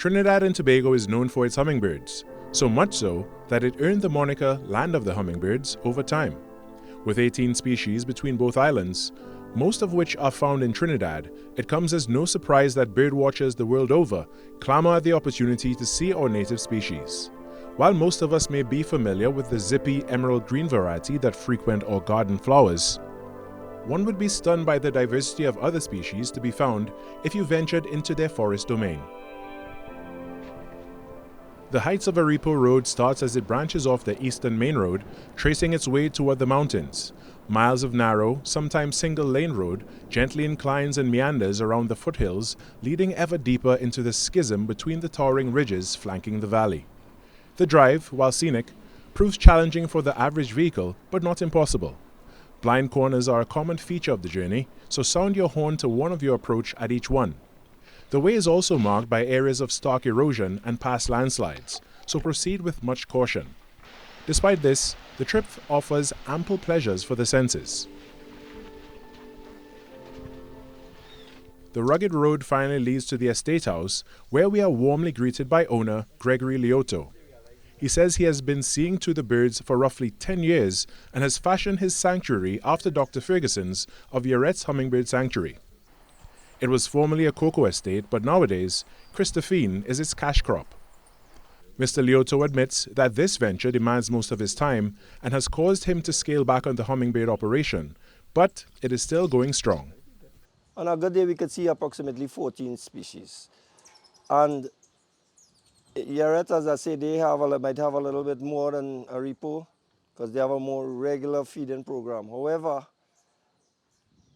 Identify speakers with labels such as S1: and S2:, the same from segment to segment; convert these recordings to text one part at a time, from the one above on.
S1: Trinidad and Tobago is known for its hummingbirds, so much so that it earned the moniker Land of the Hummingbirds over time. With 18 species between both islands, most of which are found in Trinidad, it comes as no surprise that birdwatchers the world over clamor at the opportunity to see our native species. While most of us may be familiar with the zippy emerald green variety that frequent our garden flowers, one would be stunned by the diversity of other species to be found if you ventured into their forest domain. The heights of Aripo Road starts as it branches off the eastern main road, tracing its way toward the mountains. Miles of narrow, sometimes single-lane road gently inclines and meanders around the foothills, leading ever deeper into the schism between the towering ridges flanking the valley. The drive, while scenic, proves challenging for the average vehicle, but not impossible. Blind corners are a common feature of the journey, so sound your horn to warn of your approach at each one. The way is also marked by areas of stark erosion and past landslides, so proceed with much caution. Despite this, the trip offers ample pleasures for the senses. The rugged road finally leads to the estate house, where we are warmly greeted by owner Khary Roberts. He says he has been seeing to the birds for roughly 10 years and has fashioned his sanctuary after Dr. Ferguson's of Yoret's Hummingbird Sanctuary. It was formerly a cocoa estate, but nowadays, Christophine is its cash crop. Mr. Lioto admits that this venture demands most of his time and has caused him to scale back on the hummingbird operation, but it is still going strong.
S2: On a good day, we could see approximately 14 species. And Yoret, as I say, they might have a little bit more than Aripo because they have a more regular feeding program. However,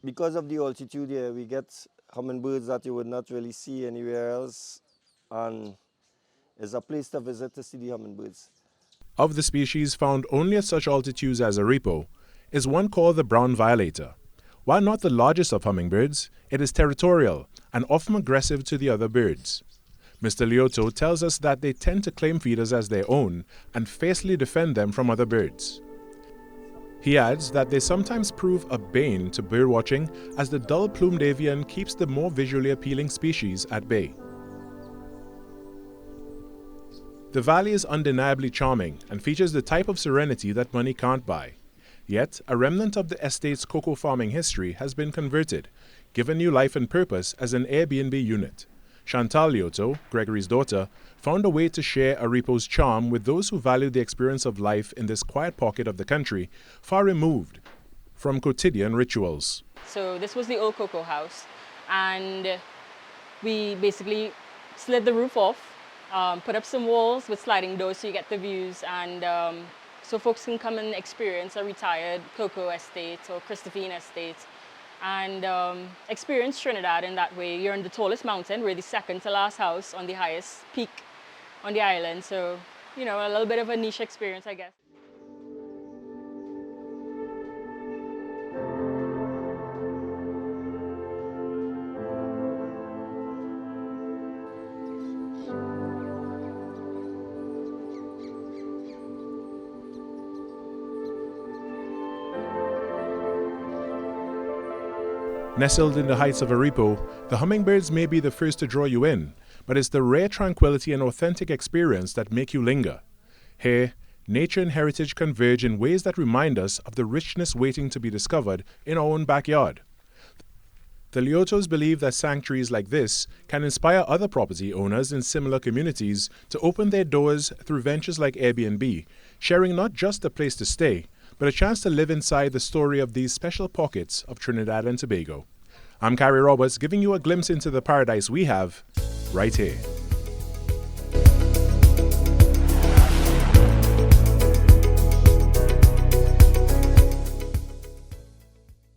S2: because of the altitude here, we get hummingbirds that you would not really see anywhere else, and it's a place to visit to see the hummingbirds.
S1: Of the species found only at such altitudes as Aripo is one called the brown violator. While not the largest of hummingbirds, it is territorial and often aggressive to the other birds. Mr. Lioto tells us that they tend to claim feeders as their own and fiercely defend them from other birds. He adds that they sometimes prove a bane to birdwatching as the dull-plumed avian keeps the more visually appealing species at bay. The valley is undeniably charming and features the type of serenity that money can't buy. Yet, a remnant of the estate's cocoa farming history has been converted, given new life and purpose as an Airbnb unit. Chantal Lioto, Khary's daughter, found a way to share Aripo's charm with those who value the experience of life in this quiet pocket of the country, far removed from quotidian rituals.
S3: So this was the old cocoa house, and we basically slid the roof off, put up some walls with sliding doors so you get the views, and so folks can come and experience a retired cocoa estate or Christophine estate, and experience Trinidad in that way. You're on the tallest mountain. We're the second to last house on the highest peak on the island. So, you know, a little bit of a niche experience, I guess.
S1: Nestled in the heights of Aripo, the hummingbirds may be the first to draw you in, but it's the rare tranquility and authentic experience that make you linger. Here, nature and heritage converge in ways that remind us of the richness waiting to be discovered in our own backyard. The Liotos believe that sanctuaries like this can inspire other property owners in similar communities to open their doors through ventures like Airbnb, sharing not just a place to stay, but a chance to live inside the story of these special pockets of Trinidad and Tobago. I'm Khary Roberts, giving you a glimpse into the paradise we have right here.